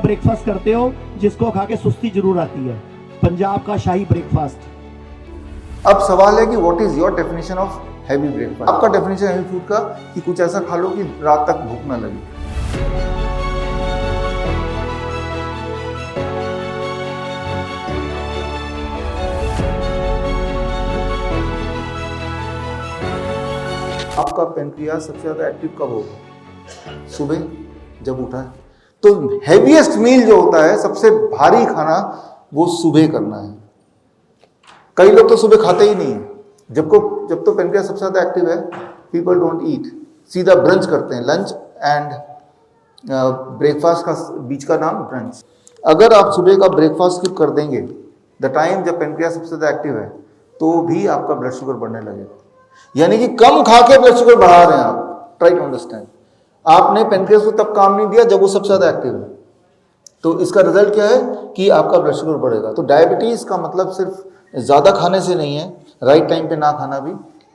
Breakfast करते हो जिसको खा के सुस्ती जरूर आती है, पंजाब का शाही ब्रेकफास्ट। अब सवाल है कि what is your definition of heavy breakfast. आपका डेफिनेशन हैवी फूड का कि कुछ ऐसा खा लो कि रात तक भूख ना लगे। आपका पेनक्रियास सबसे ज्यादा एक्टिव कब होगा? सुबह जब उठा है। तो हैवीएस्ट मील जो होता है, सबसे भारी खाना, वो सुबह करना है। कई लोग तो सुबह खाते ही नहीं है। जब तो पेनक्रियास सबसे ज्यादा एक्टिव है, पीपल डोंट ईट, सीधा ब्रंच करते हैं। लंच एंड ब्रेकफास्ट का बीच का नाम ब्रंच। अगर आप सुबह का ब्रेकफास्ट स्किप कर देंगे, द टाइम जब पेनक्रियास सबसे ज्यादा एक्टिव है, तो भी आपका ब्लड शुगर बढ़ने लगेगा। यानी कि कम खा के ब्लड शुगर बढ़ा रहे हैं आप। Try to understand. आपने पेनक्रियास को तब काम नहीं दिया जब वो सबसे ज्यादा एक्टिव है, तो इसका रिजल्ट क्या है कि आपका ब्लड शुगर बढ़ेगा। तो डायबिटीज का मतलब सिर्फ ज्यादा खाने से नहीं है, राइट टाइम पे ना खाना भी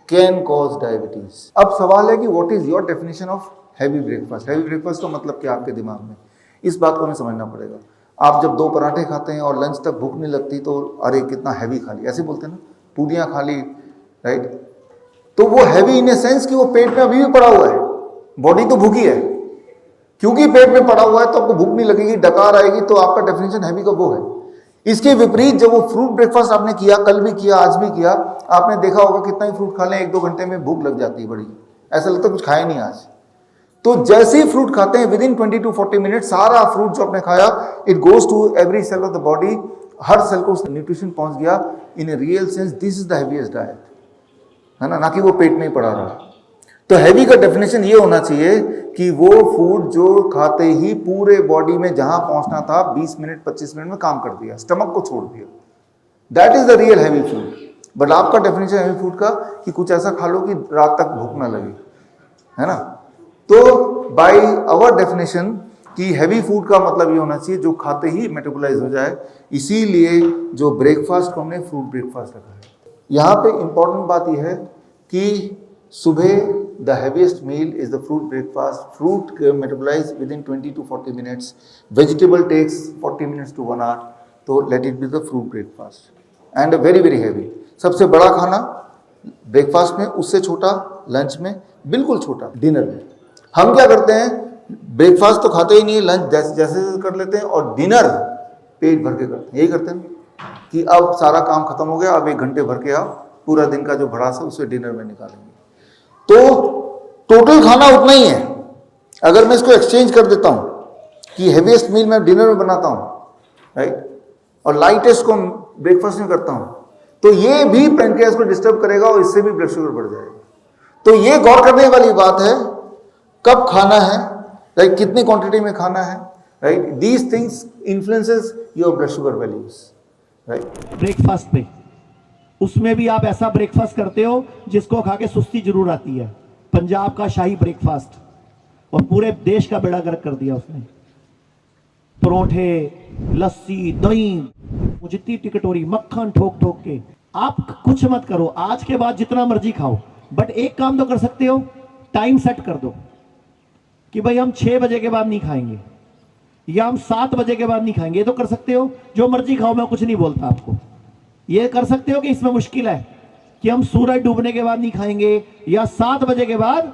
कैन कॉज डायबिटीज। अब सवाल है कि what is your definition of heavy breakfast. Heavy breakfast का मतलब क्या आपके दिमाग में, इस बात को हमें समझना पड़ेगा। आप जब 2 पराठे खाते हैं और लंच तक भूख नहीं लगती, तो अरे कितना हैवी खा लिया, ऐसे बोलते हैं ना, पूरियां खा ली, राइट। तो वो हैवी इन ए सेंस कि वो पेट में अभी भी पड़ा हुआ है, बॉडी तो भूखी है, क्योंकि पेट में पड़ा हुआ है तो आपको भूख नहीं लगेगी, डकार आएगी, तो आपका डेफिनेशन हैवी का वो है। इसके विपरीत जब वो फ्रूट ब्रेकफास्ट आपने किया, कल भी किया, आज भी किया, आपने देखा होगा कितना ही फ्रूट खा लें, 1-2 घंटे में भूख लग जाती है बड़ी, ऐसा लगता है कुछ खाया नहीं आज। तो जैसे ही फ्रूट खाते हैं, विद इन 20 to 40 मिनट सारा फ्रूट जो आपने खाया, it goes to every cell of the body, हर सेल को न्यूट्रिशन पहुंच गया। In a real sense this is the heaviest diet, है ना कि वो पेट में ही पड़ा रहा। तो हैवी का डेफिनेशन ये होना चाहिए कि वो फूड जो खाते ही पूरे बॉडी में जहां पहुंचना था 20 मिनट 25 मिनट में काम कर दिया, स्टमक को छोड़ दिया। That is the real heavy food. But आपका डेफिनेशन हैवी फूड का कि कुछ ऐसा खा लो कि रात तक भूख ना लगे, है ना। तो बाय आवर डेफिनेशन कि हैवी फूड का मतलब ये होना चाहिए जो खाते ही मेटाबोलाइज हो जाए। इसीलिए जो ब्रेकफास्ट को हमने फ्रूट ब्रेकफास्ट रखा है। यहाँ पे इंपॉर्टेंट बात यह है कि सुबह the heaviest meal is the fruit breakfast. Fruit metabolise within 20 to 40 minutes, vegetable takes 40 minutes to 1 hour, तो let it be the fruit breakfast. And very very heavy, सबसे बड़ा खाना ब्रेकफास्ट में, उससे छोटा लंच में, बिल्कुल छोटा डिनर में। हम क्या करते हैं, ब्रेकफास्ट तो खाते ही नहीं है, लंच जैसे जैसे कर लेते हैं, और डिनर पेट भर के करते हैं। यही करते हैं कि अब सारा काम खत्म हो गया, अब 1 घंटे भर के आप पूरा दिन का जो भड़ास है उसे डिनर में निकालेंगे। तो टोटल खाना उतना ही है। अगर मैं इसको एक्सचेंज कर देता हूं कि हैवीएस्ट मील मैं डिनर में बनाता हूं, राइट, और लाइटेस्ट को ब्रेकफास्ट में करता हूं, तो ये भी पेनक्रियास को डिस्टर्ब करेगा और इससे भी ब्लड शुगर बढ़ जाएगा। तो ये गौर करने वाली बात है, कब खाना है, राइट, कितनी क्वांटिटी में खाना है, right. These things influences your blood sugar values, right. Breakfast पे, उसमें भी आप ऐसा ब्रेकफास्ट करते हो जिसको खा के सुस्ती जरूर आती है, पंजाब का शाही ब्रेकफास्ट, और पूरे देश का बेड़ा गर्क कर दिया उसने। परोठे, लस्सी, दही, जितनी टिकटोरी, मक्खन ठोक ठोक के। आप कुछ मत करो, आज के बाद जितना मर्जी खाओ, बट एक काम तो कर सकते हो, टाइम सेट कर दो कि भाई हम 6 बजे के बाद नहीं खाएंगे, या हम 7 बजे के बाद नहीं खाएंगे। ये तो कर सकते हो, जो मर्जी खाओ, मैं कुछ नहीं बोलता आपको। ये कर सकते हो कि इसमें मुश्किल है कि हम सूरज डूबने के बाद नहीं खाएंगे या 7 बजे के बाद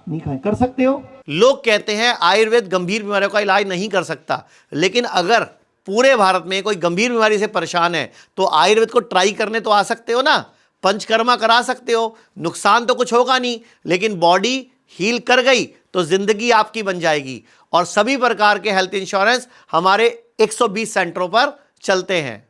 नहीं खाएंगे, कर सकते हो। लोग कहते हैं आयुर्वेद गंभीर बीमारियों का इलाज नहीं कर सकता, लेकिन अगर पूरे भारत में कोई गंभीर बीमारी से परेशान है तो आयुर्वेद को ट्राई करने तो आ सकते हो ना, पंचकर्मा करा सकते हो, नुकसान तो कुछ होगा नहीं, लेकिन बॉडी हील कर गई तो जिंदगी आपकी बन जाएगी। और सभी प्रकार के हेल्थ इंश्योरेंस हमारे 120 सेंटरों पर चलते हैं।